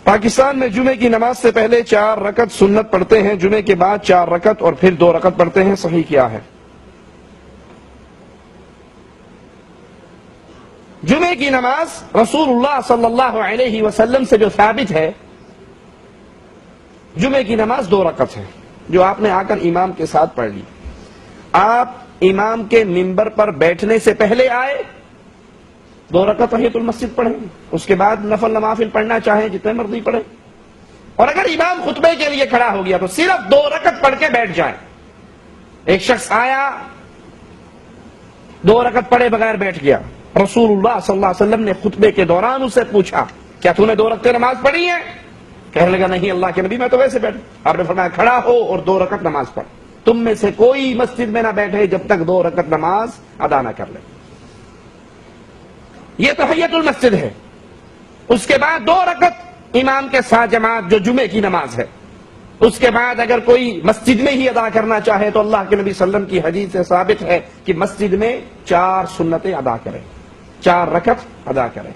پاکستان میں جمعے کی نماز سے پہلے 4 رکعت سنت پڑھتے ہیں، جمعے کے بعد 4 رکعت اور پھر 2 رکعت پڑھتے ہیں، صحیح کیا ہے؟ جمعے کی نماز رسول اللہ صلی اللہ علیہ وسلم سے جو ثابت ہے، جمعے کی نماز 2 رکعت ہے جو آپ نے آ کر امام کے ساتھ پڑھ لی۔ آپ امام کے منبر پر بیٹھنے سے پہلے آئے، 2 رکعت تحیۃ المسجد پڑھیں، اس کے بعد نفل نوافل پڑھنا چاہیں جتنے مرضی پڑھیں، اور اگر امام خطبے کے لیے کھڑا ہو گیا تو صرف 2 رکعت پڑھ کے بیٹھ جائیں۔ ایک شخص آیا 2 رکعت پڑھے بغیر بیٹھ گیا، رسول اللہ صلی اللہ علیہ وسلم نے خطبے کے دوران اسے پوچھا کیا تو نے 2 رکعتیں نماز پڑھی ہیں؟ کہنے لگا نہیں اللہ کے نبی میں تو ویسے بیٹھا۔ آپ نے فرمایا کھڑا ہو اور 2 رکعت نماز پڑھ، تم میں سے کوئی مسجد میں نہ بیٹھے جب تک 2 رکعت نماز ادا نہ کر لے۔ یہ تحیۃ المسجد ہے۔ اس کے بعد 2 رکعت امام کے ساتھ جماعت جو جمعے کی نماز ہے۔ اس کے بعد اگر کوئی مسجد میں ہی ادا کرنا چاہے تو اللہ کے نبی صلی اللہ علیہ وسلم کی حدیث سے ثابت ہے کہ مسجد میں 4 سنتیں ادا کریں، 4 رکعت ادا کریں،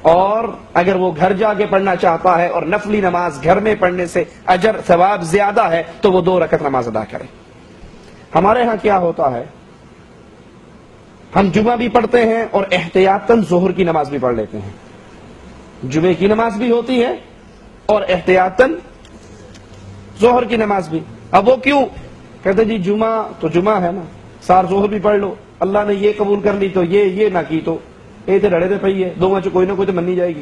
اور اگر وہ گھر جا کے پڑھنا چاہتا ہے اور نفلی نماز گھر میں پڑھنے سے اجر ثواب زیادہ ہے تو وہ 2 رکعت نماز ادا کرے۔ ہمارے ہاں کیا ہوتا ہے، ہم جمعہ بھی پڑھتے ہیں اور احتیاطاً ظہر کی نماز بھی پڑھ لیتے ہیں۔ جمعے کی نماز بھی ہوتی ہے اور احتیاطاً ظہر کی نماز بھی۔ اب وہ کیوں کہتے جی جمعہ تو جمعہ ہے نا، سار ظہر بھی پڑھ لو، اللہ نے یہ قبول کر لی تو یہ نہ کی تو یہ تو ڈڑے دے پئی ہے، 2 میں سے کوئی نہ کوئی تو منی جائے گی۔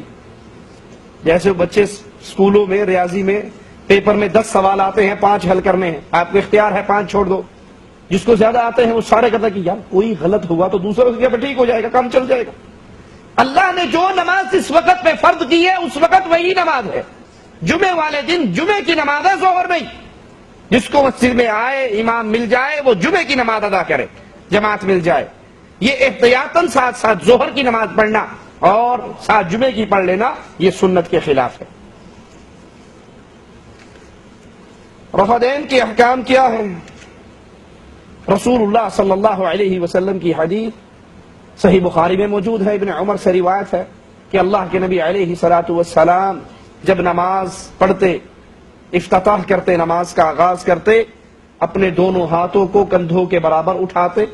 جیسے بچے اسکولوں میں ریاضی میں پیپر میں 10 سوال آتے ہیں، 5 حل کرنے ہیں، آپ کو اختیار ہے 5 چھوڑ دو، جس کو زیادہ آتے ہیں وہ سارے کہتا کہ یار کوئی غلط ہوا تو دوسرے کی جگہ ٹھیک ہو جائے گا، کام چل جائے گا۔ اللہ نے جو نماز اس وقت پہ فرض کی ہے اس وقت وہی نماز ہے۔ جمعے والے دن جمعے کی نماز ہے، ظہر نہیں۔ جس کو مسجد میں آئے امام مل جائے وہ جمعے کی نماز ادا کرے، جماعت مل جائے۔ یہ احتیاطاً ساتھ ساتھ ظہر کی نماز پڑھنا اور ساتھ جمعے کی پڑھ لینا یہ سنت کے خلاف ہے۔ رفع دین کے احکام کیا ہے؟ رسول اللہ صلی اللہ علیہ وسلم کی حدیث صحیح بخاری میں موجود ہے، ابن عمر سے روایت ہے کہ اللہ کے نبی علیہ الصلوۃ والسلام جب نماز پڑھتے، افتتاح کرتے، نماز کا آغاز کرتے، اپنے دونوں ہاتھوں کو کندھوں کے برابر اٹھاتے،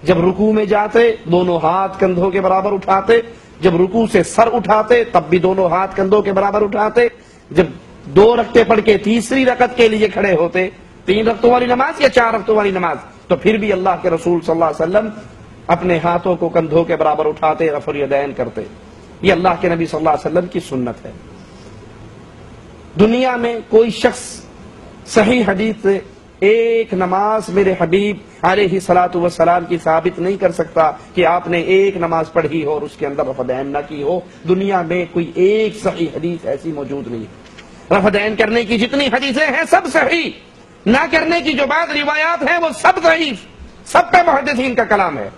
جب رکوع میں جاتے دونوں ہاتھ کندھوں کے برابر اٹھاتے، جب رکوع سے سر اٹھاتے تب بھی دونوں ہاتھ کندھوں کے برابر اٹھاتے، جب 2 رکعتیں پڑھ کے تیسری رکعت کے لیے کھڑے ہوتے، 3 رکعتوں والی نماز یا 4 رکعتوں والی نماز، تو پھر بھی اللہ کے رسول صلی اللہ علیہ وسلم اپنے ہاتھوں کو کندھوں کے برابر اٹھاتے، رفع الیدین کرتے۔ یہ اللہ کے نبی صلی اللہ علیہ وسلم کی سنت ہے۔ دنیا میں کوئی شخص صحیح حدیث سے ایک نماز میرے حبیب علیہ الصلوۃ والسلام کی ثابت نہیں کر سکتا کہ آپ نے ایک نماز پڑھی ہو اور اس کے اندر رفع دین نہ کی ہو۔ دنیا میں کوئی ایک صحیح حدیث ایسی موجود نہیں ہے۔ رفع دین کرنے کی جتنی حدیثیں ہیں سب صحیح، نہ کرنے کی جو بعض روایات ہیں وہ سب ضعیف، سب پہ محدثین کا کلام ہے۔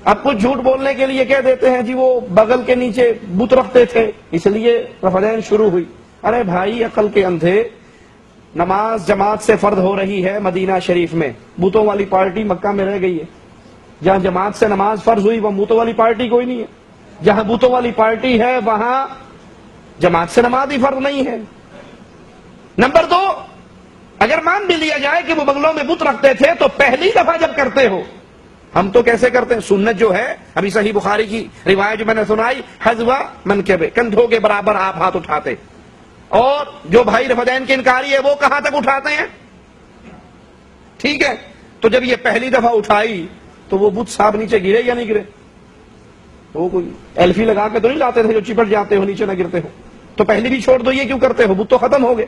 اب کچھ جھوٹ بولنے کے لیے کہہ دیتے ہیں جی وہ بغل کے نیچے بت رکھتے تھے اس لیے رفع دین شروع ہوئی۔ ارے بھائی عقل کے اندھے، نماز جماعت سے فرض ہو رہی ہے مدینہ شریف میں، بتوں والی پارٹی مکہ میں رہ گئی ہے۔ جہاں جماعت سے نماز فرض ہوئی وہاں بتوں والی پارٹی کوئی نہیں ہے، جہاں بتوں والی پارٹی ہے وہاں جماعت سے نماز ہی فرض نہیں ہے۔ نمبر 2، اگر مان بھی لیا جائے کہ وہ بغلوں میں بت رکھتے تھے تو پہلی دفعہ جب کرتے ہو، ہم تو کیسے کرتے ہیں؟ سنت جو ہے ابھی صحیح بخاری کی روایت جو میں نے سنائی، حذو منکبے، کندھوں کے برابر آپ ہاتھ اٹھاتے، اور جو بھائی رفع دین کے انکاری ہے وہ کہاں تک اٹھاتے ہیں؟ ٹھیک ہے، تو جب یہ پہلی دفعہ اٹھائی تو وہ بت صاحب نیچے گرے یا نہیں گرے؟ وہ کوئی ایلفی لگا کے تو نہیں لاتے تھے جو چپٹ جاتے ہو نیچے نہ گرتے ہو، تو پہلی بھی چھوڑ دو، یہ کیوں کرتے ہو؟ بت تو ختم ہو گئے۔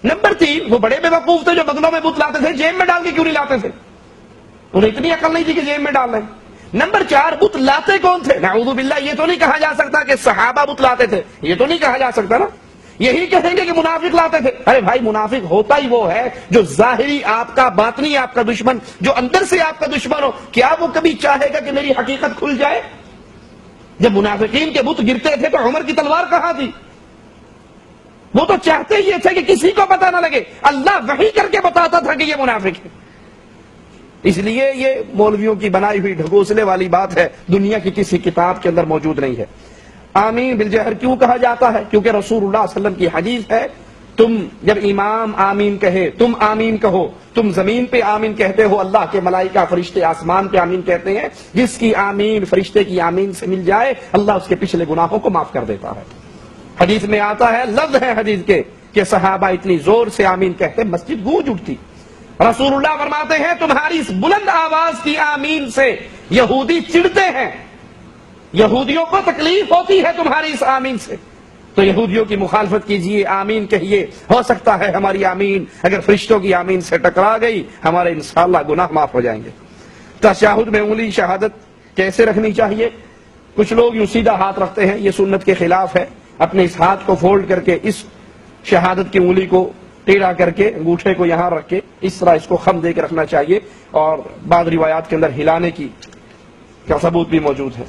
نمبر 3، وہ بڑے بے وقوف تھے جو بغلوں میں بت لاتے تھے، جیب میں ڈال کے کیوں نہیں لاتے تھے؟ انہیں اتنی عقل نہیں تھی کہ جیب میں ڈال لیں۔ نمبر 4، بت لاتے کون تھے؟ نعوذ باللہ، یہ تو نہیں کہا جا سکتا کہ صحابہ بت لاتے تھے، یہ تو نہیں کہا جا سکتا نا۔ یہی کہیں گے کہ منافق لاتے تھے۔ ارے بھائی منافق ہوتا ہی وہ ہے جو ظاہری آپ کا، باطنی آپ کا دشمن، جو اندر سے آپ کا دشمن ہو۔ کیا وہ کبھی چاہے گا کہ میری حقیقت کھل جائے؟ جب منافقین کے بت گرتے تھے تو عمر کی تلوار کہاں تھی؟ وہ تو چاہتے یہ تھے کہ کسی کو پتہ نہ لگے، اللہ وحی کر کے بتاتا تھا کہ یہ منافق ہے۔ اس لیے یہ مولویوں کی بنائی ہوئی ڈھکوسلے والی بات ہے، دنیا کی کسی کتاب کے اندر موجود نہیں ہے۔ آمین بالجہر کیوں کہا جاتا ہے؟ کیونکہ رسول اللہ صلی اللہ علیہ وسلم کی حدیث ہے، تم جب امام آمین کہے تم آمین کہو، تم زمین پہ آمین کہتے ہو، اللہ کے ملائکہ فرشتے آسمان پہ آمین کہتے ہیں، جس کی آمین فرشتے کی آمین سے مل جائے اللہ اس کے پچھلے گناہوں کو معاف کر دیتا ہے۔ حدیث میں آتا ہے، لفظ ہے حدیث کے کہ صحابہ اتنی زور سے آمین کہتے مسجد گونج اٹھتی۔ رسول اللہ فرماتے ہیں تمہاری اس بلند آواز کی آمین سے یہودی چڑھتے ہیں، یہودیوں کو تکلیف ہوتی ہے تمہاری اس آمین سے، تو یہودیوں کی مخالفت کیجئے، آمین کہیے، ہو سکتا ہے ہماری آمین اگر فرشتوں کی آمین سے ٹکرا گئی ہمارے انشاءاللہ گناہ معاف ہو جائیں گے۔ تشہد میں انگلی شہادت کیسے رکھنی چاہیے؟ کچھ لوگ یوں سیدھا ہاتھ رکھتے ہیں، یہ سنت کے خلاف ہے۔ اپنے اس ہاتھ کو فولڈ کر کے اس شہادت کی انگلی کو ٹیڑھا کر کے انگوٹھے کو یہاں رکھ کے اس طرح اس کو خم دے کے رکھنا چاہیے، اور بعض روایات کے اندر ہلانے کی کا ثبوت بھی موجود ہے۔